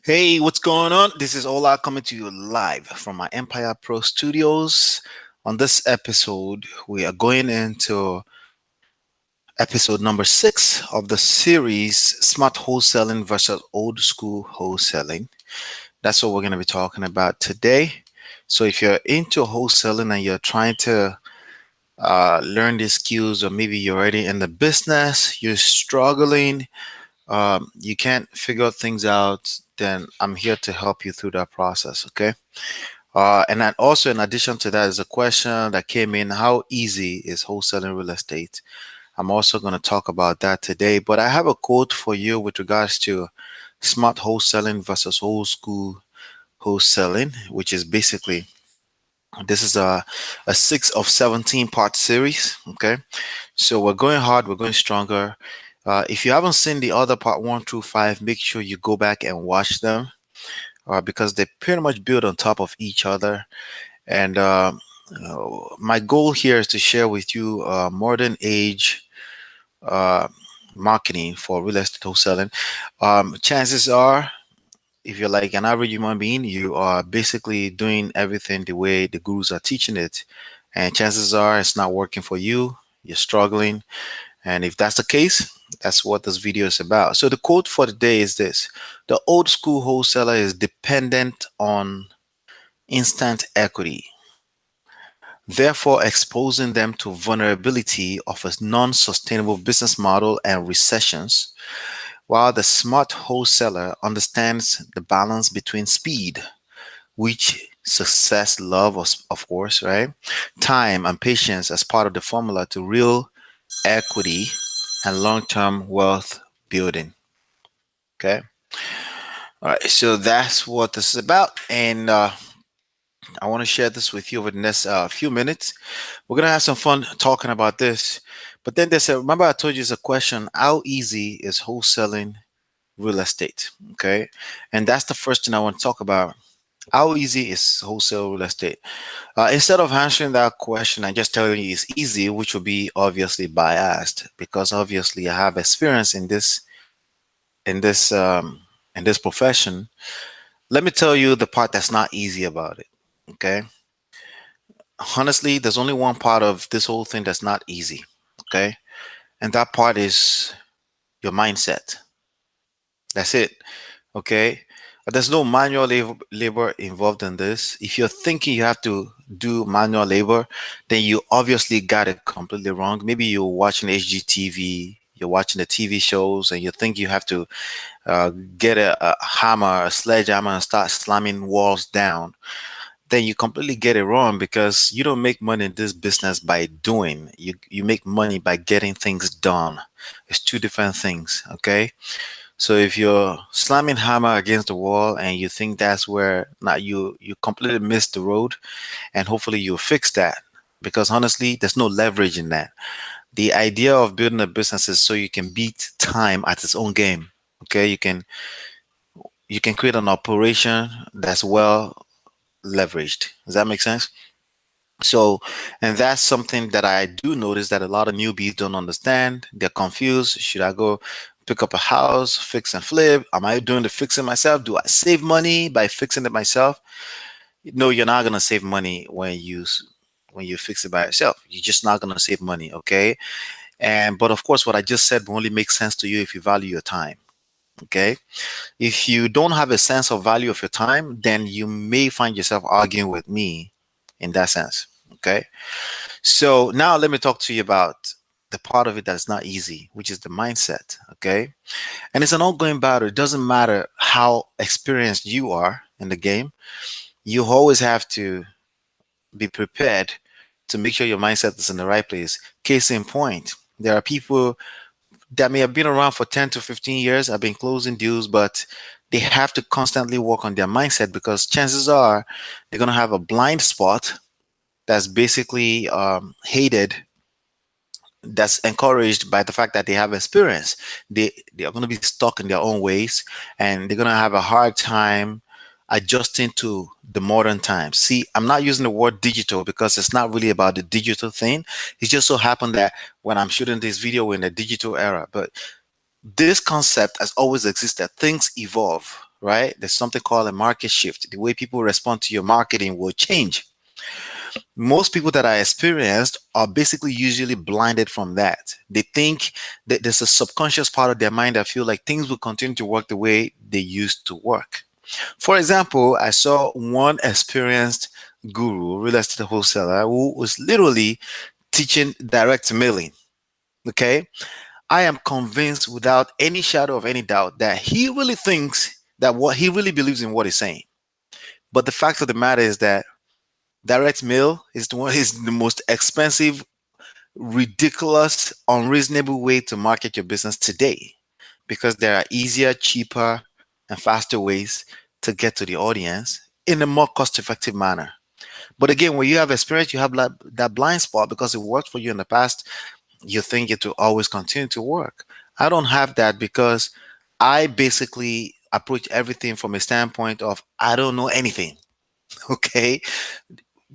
Hey, what's going on? This is Ola coming to you live from my Empire Pro studios. On this episode, we are going into episode number 6 of the series Smart Wholesaling versus Old School Wholesaling. That's what we're going to be talking about today. So, if you're into wholesaling and you're trying to learn these skills, or maybe you're already in the business, you're struggling, you can't figure things out, then I'm here to help you through that process. Okay. And then also, in addition to that, is a question that came in: how easy is wholesaling real estate? I'm also going to talk about that today. But I have a quote for you with regards to smart wholesaling versus old school wholesaling, which is basically this is a 6 of 17 part series. Okay. So we're going hard, we're going stronger. If you haven't seen the other part 1 through 5, make sure you go back and watch them because they pretty much build on top of each other. And my goal here is to share with you modern age uh, marketing for real estate wholesaling. Chances are, if you're like an average human being, you are basically doing everything the way the gurus are teaching it. And chances are it's not working for you. You're struggling. And if that's the case, that's what this video is about. So the quote for the day is this: the old school wholesaler is dependent on instant equity, therefore exposing them to vulnerability of a non-sustainable business model and recessions, while the smart wholesaler understands the balance between speed, which success love, of course, right? Time and patience as part of the formula to real equity and long-term wealth building. Okay. All right. So that's what this is about. And I want to share this with you over the next few minutes. We're going to have some fun talking about this. But then there's a, remember I told you it's a question: how easy is wholesaling real estate? Okay. And that's the first thing I want to talk about. How easy is wholesale real estate? Instead of answering that question and just telling you it's easy, which will be obviously biased, because obviously I have experience in this um, in this profession. Let me tell you the part that's not easy about it. Okay, honestly, there's only one part of this whole thing that's not easy. Okay, and that part is your mindset. That's it. Okay. There's no manual labor involved in this. If you're thinking you have to do manual labor, then you obviously got it completely wrong. Maybe you're watching HGTV, you're watching the TV shows, and you think you have to get a hammer, a sledgehammer, and start slamming walls down. Then you completely get it wrong, because you don't make money in this business by doing. You make money by getting things done. It's two different things. Okay. So if you're slamming hammer against the wall and you think that's where, now you completely missed the road, and hopefully you'll fix that, because honestly there's no leverage in that. The idea of building a business is so you can beat time at its own game. Okay, you can create an operation that's well leveraged. Does that make sense? So, and that's something that I do notice that a lot of newbies don't understand. They're confused. Should I go pick up a house, fix and flip? Am I doing the fixing myself? Do I save money by fixing it myself? No, you're not gonna save money when you fix it by yourself. You're just not gonna save money, okay? And but of course, what I just said will only make sense to you if you value your time. Okay. If you don't have a sense of value of your time, then you may find yourself arguing with me in that sense. Okay. So now let me talk to you about the part of it that's not easy, which is the mindset. Okay. And it's an ongoing battle. It doesn't matter how experienced you are in the game, you always have to be prepared to make sure your mindset is in the right place. Case in point, there are people that may have been around for 10 to 15 years, have been closing deals, but they have to constantly work on their mindset, because chances are they're going to have a blind spot that's basically hated, that's encouraged by the fact that they have experience. They are going to be stuck in their own ways, and they're going to have a hard time adjusting to the modern times. See, I'm not using the word digital because it's not really about the digital thing. It just so happened that when I'm shooting this video, we're in the digital era, but this concept has always existed. Things evolve. right? There's something called a market shift. The way people respond to your marketing will change. Most people that are experienced are basically usually blinded from that. They think that there's a subconscious part of their mind that feel like things will continue to work the way they used to work. For example, I saw one experienced guru, real estate wholesaler, who was literally teaching direct mailing. Okay. I am convinced without any shadow of any doubt that he really thinks that what he really believes in what he's saying. But the fact of the matter is that direct mail is the most expensive, ridiculous, unreasonable way to market your business today, because there are easier, cheaper, and faster ways to get to the audience in a more cost-effective manner. But again, when you have experience, you have that blind spot because it worked for you in the past. You think it will always continue to work. I don't have that because I basically approach everything from a standpoint of I don't know anything. Okay.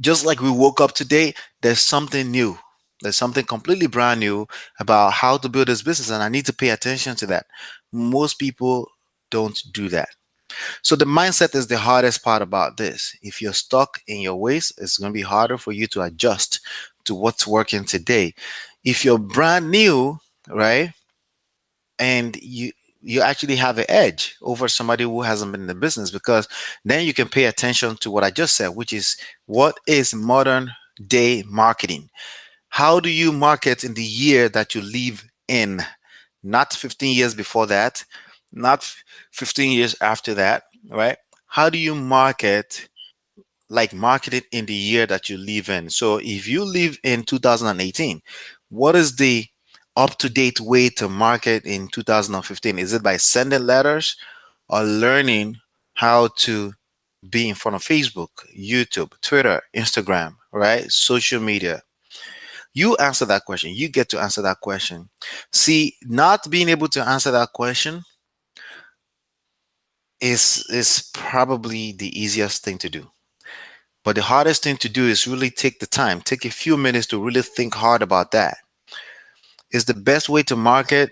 Just like we woke up today, there's something new. There's something completely brand new about how to build this business, and I need to pay attention to that. Most people don't do that. So the mindset is the hardest part about this. If you're stuck in your ways, it's going to be harder for you to adjust to what's working today. If you're brand new, right, and you actually have an edge over somebody who hasn't been in the business, because then you can pay attention to what I just said, which is what is modern day marketing. How do you market in the year that you live in? Not 15 years before that, not 15 years after that, right? How do you market, like market it in the year that you live in? So if you live in 2018, what is the up to date way to market in 2015? Is it by sending letters or learning how to be in front of Facebook, YouTube, Twitter, Instagram, right? Social media. You answer that question. You get to answer that question. See, not being able to answer that question is probably the easiest thing to do. But the hardest thing to do is really take the time, take a few minutes to really think hard about that. Is the best way to market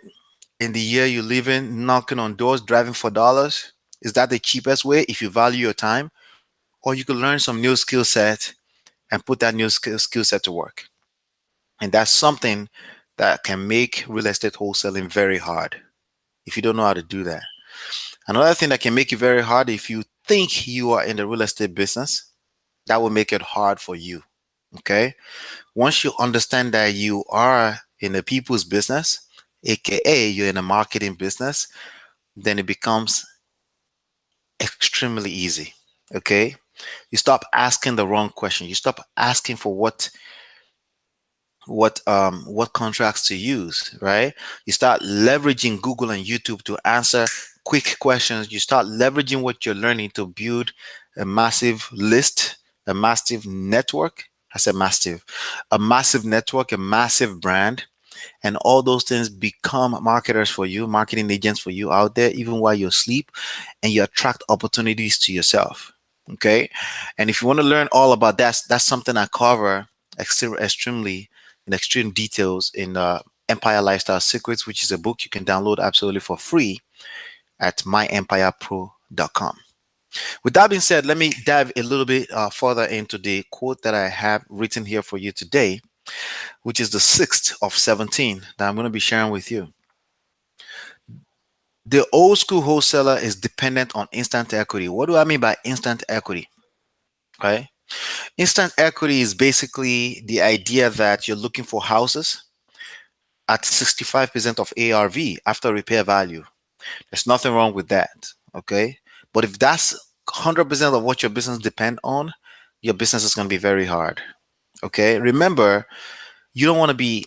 in the year you live in, knocking on doors, driving for dollars? Is that the cheapest way if you value your time? Or you could learn some new skill set and put that new skill set to work. And that's something that can make real estate wholesaling very hard if you don't know how to do that. Another thing that can make it very hard, if you think you are in the real estate business, that will make it hard for you. Okay. Once you understand that you are in a people's business, aka you're in a marketing business, then it becomes extremely easy. Okay. You stop asking the wrong question. You stop asking for what contracts to use, right? You start leveraging Google and YouTube to answer quick questions. You start leveraging what you're learning to build a massive list, a massive network. I said massive, a massive network, a massive brand, and all those things become marketers for you, marketing agents for you out there, even while you sleep, and you attract opportunities to yourself. Okay. And if you want to learn all about that, that's something I cover extremely in extreme details in Empire Lifestyle Secrets, which is a book you can download absolutely for free at myEmpirePRO.com. With that being said, let me dive a little bit further into the quote that I have written here for you today, which is the sixth of 17 that I'm going to be sharing with you. The old school wholesaler is dependent on instant equity. What do I mean by instant equity? Okay. Instant equity is basically the idea that you're looking for houses at 65% of ARV after repair value. There's nothing wrong with that. Okay. But if that's 100% of what your business depend on, your business is going to be very hard. Okay. Remember, you don't want to be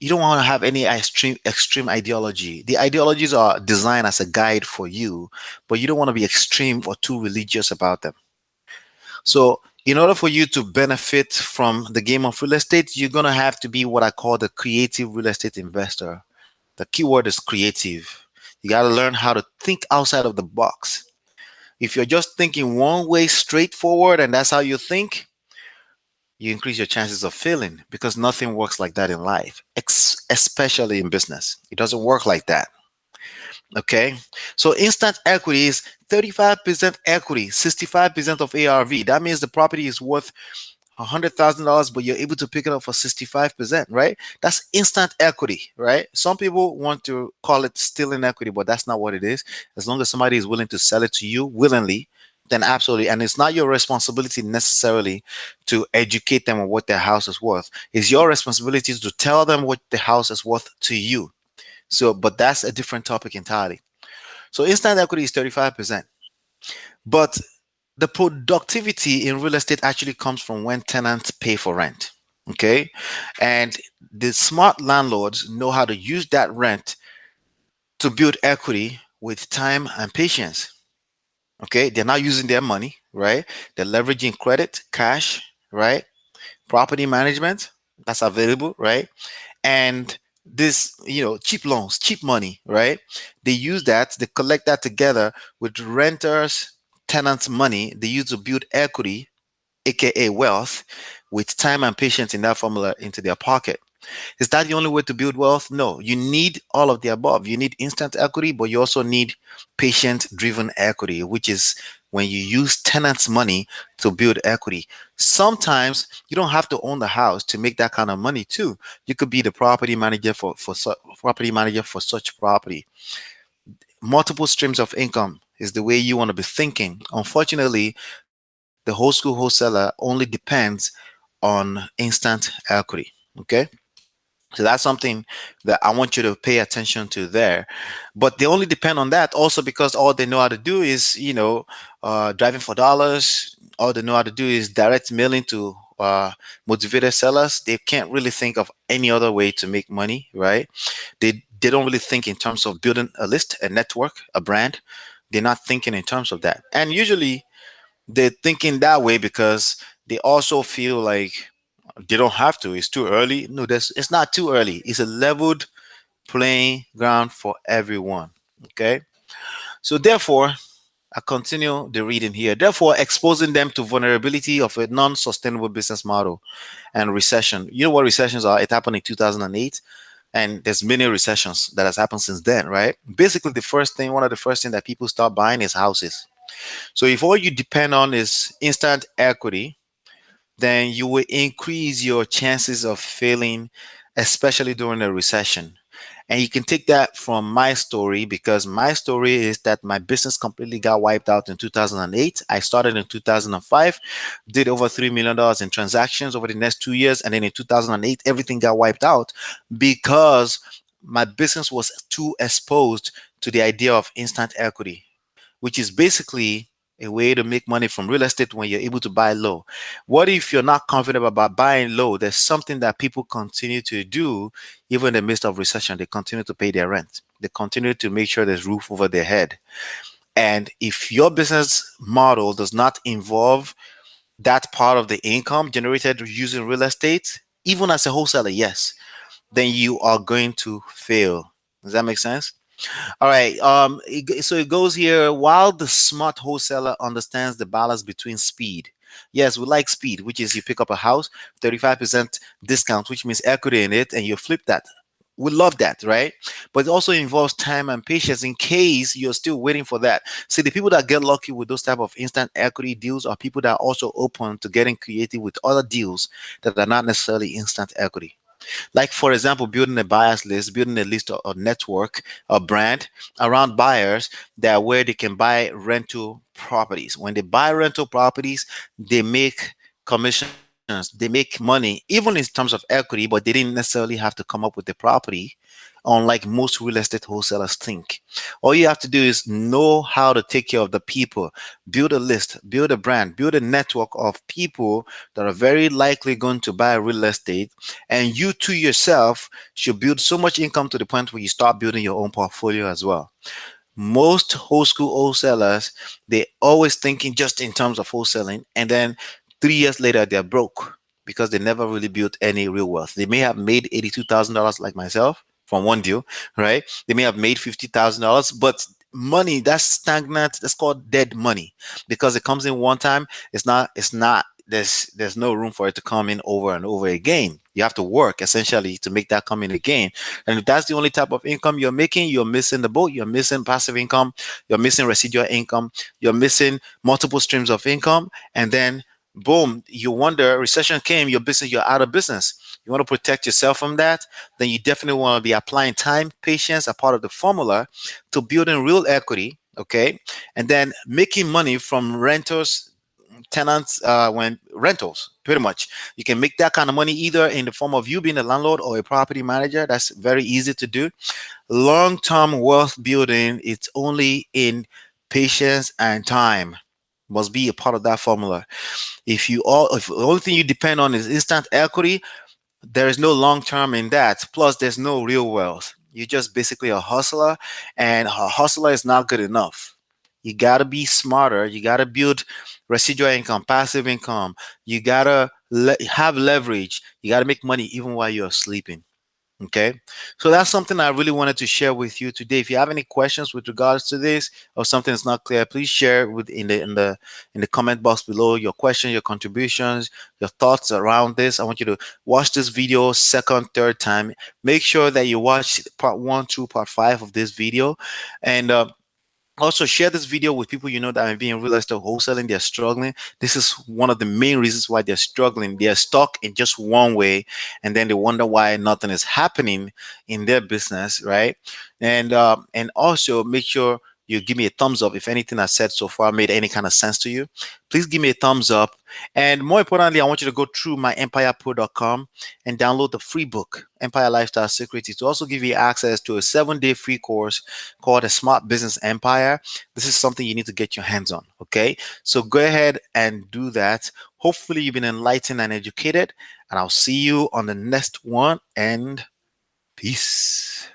you don't want to have any extreme ideology. The ideologies are designed as a guide for you, but you don't want to be extreme or too religious about them. So in order for you to benefit from the game of real estate, you're going to have to be what I call the creative real estate investor. The keyword is creative. You got to learn how to think outside of the box. If you're just thinking one way straightforward and that's how you think, you increase your chances of failing, because nothing works like that in life, especially in business. It doesn't work like that. Okay. So instant equity is 35% equity, 65% of ARV. That means the property is worth $100,000, but you're able to pick it up for 65%, right? That's instant equity, right? Some people want to call it stealing equity, but that's not what it is. As long as somebody is willing to sell it to you willingly, then absolutely. And it's not your responsibility necessarily to educate them on what their house is worth. It's your responsibility to tell them what the house is worth to you. So, but that's a different topic entirely. So instant equity is 35%. But the productivity in real estate actually comes from when tenants pay for rent. Okay. And the smart landlords know how to use that rent to build equity with time and patience. Okay. They're not using their money, right? They're leveraging credit, cash, right? Property management that's available, right? And this, cheap loans, cheap money, right? They use that, they collect that together with renters, tenants' money. They use to build equity, aka wealth, with time and patience in that formula into their pocket. Is that the only way to build wealth? No, you need all of the above. You need instant equity, but you also need patient driven equity, which is when you use tenants' money to build equity. Sometimes you don't have to own the house to make that kind of money too. You could be the property manager property manager for such property. Multiple streams of income is the way you want to be thinking. Unfortunately, the whole school wholesaler only depends on instant equity. Okay. So that's something that I want you to pay attention to there. But they only depend on that also because all they know how to do is, driving for dollars. All they know how to do is direct mailing to motivated sellers. They can't really think of any other way to make money, right? They don't really think in terms of building a list, a network, a brand. They're not thinking in terms of that. And usually they're thinking that way because they also feel like they don't have to. It's too early. No, it's not too early. It's a leveled playing ground for everyone. Okay. So therefore, I continue the reading here. Therefore, exposing them to vulnerability of a non-sustainable business model and recession. You know what recessions are? It happened in 2008, and there's many recessions that has happened since then, right? Basically, one of the first things that people start buying is houses. So if all you depend on is instant equity, then you will increase your chances of failing, especially during a recession. And you can take that from my story because my story is that my business completely got wiped out in 2008. I started in 2005, did over $3 million in transactions over the next 2 years. And then in 2008, everything got wiped out because my business was too exposed to the idea of instant equity, which is basically a way to make money from real estate when you're able to buy low. What if you're not confident about buying low? There's something that people continue to do even in the midst of recession. They continue to pay their rent. They continue to make sure there's roof over their head. And if your business model does not involve that part of the income generated using real estate, even as a wholesaler, yes, then you are going to fail. Does that make sense? All right. So it goes here. While the smart wholesaler understands the balance between speed. Yes, we like speed, which is you pick up a house, 35% discount, which means equity in it, and you flip that. We love that, right? But it also involves time and patience in case you're still waiting for that. See, the people that get lucky with those type of instant equity deals are people that are also open to getting creative with other deals that are not necessarily instant equity. Like, for example, building a buyers list, building a list or network or brand around buyers that where they can buy rental properties. When they buy rental properties, they make commissions, they make money, even in terms of equity, but they didn't necessarily have to come up with the property, unlike most real estate wholesalers think. All you have to do is know how to take care of the people, build a list, build a brand, build a network of people that are very likely going to buy real estate. And you to yourself should build so much income to the point where you start building your own portfolio as well. Most whole school wholesalers, they always thinking just in terms of wholesaling, and then 3 years later they're broke because they never really built any real wealth. They may have made $82,000 like myself from one deal, right? They may have made $50,000, but money that's stagnant, that's called dead money because it comes in one time. It's not there's no room for it to come in over and over again. You have to work essentially to make that come in again. And if that's the only type of income you're making, you're missing the boat. You're missing passive income. You're missing residual income. You're missing multiple streams of income. And then boom, you wonder, recession came, your business, you're out of business. You want to protect yourself from that, then you definitely want to be applying time, patience, a part of the formula to building real equity, okay? And then making money from renters, tenants, when rentals, pretty much. You can make that kind of money either in the form of you being a landlord or a property manager. That's very easy to do. Long-term wealth building, it's only in patience and time. Must be a part of that formula. If the only thing you depend on is instant equity, there is no long term in that. Plus, there's no real wealth. You're just basically a hustler, and a hustler is not good enough. You gotta be smarter. You gotta build residual income, passive income. You gotta have leverage. You gotta make money even while you're sleeping. Okay, so that's something I really wanted to share with you today. If you have any questions with regards to this or something that's not clear, please share with in the comment box below your question, your contributions, your thoughts around this. I want you to watch this video second, third time. Make sure that you watch part 1 through part 5 of this video, and also share this video with people you know that are being real estate wholesaling. They're struggling. This is one of the main reasons why they're struggling. They're stuck in just one way, and then they wonder why nothing is happening in their business, right? And also make sure you give me a thumbs up if anything I said so far made any kind of sense to you. Please give me a thumbs up. And more importantly, I want you to go through myEmpirePRO.com and download the free book, Empire Lifestyle Secrets, to also give you access to a 7-day free course called A Smart Business Empire. This is something you need to get your hands on. Okay. So go ahead and do that. Hopefully, you've been enlightened and educated. And I'll see you on the next one. And peace.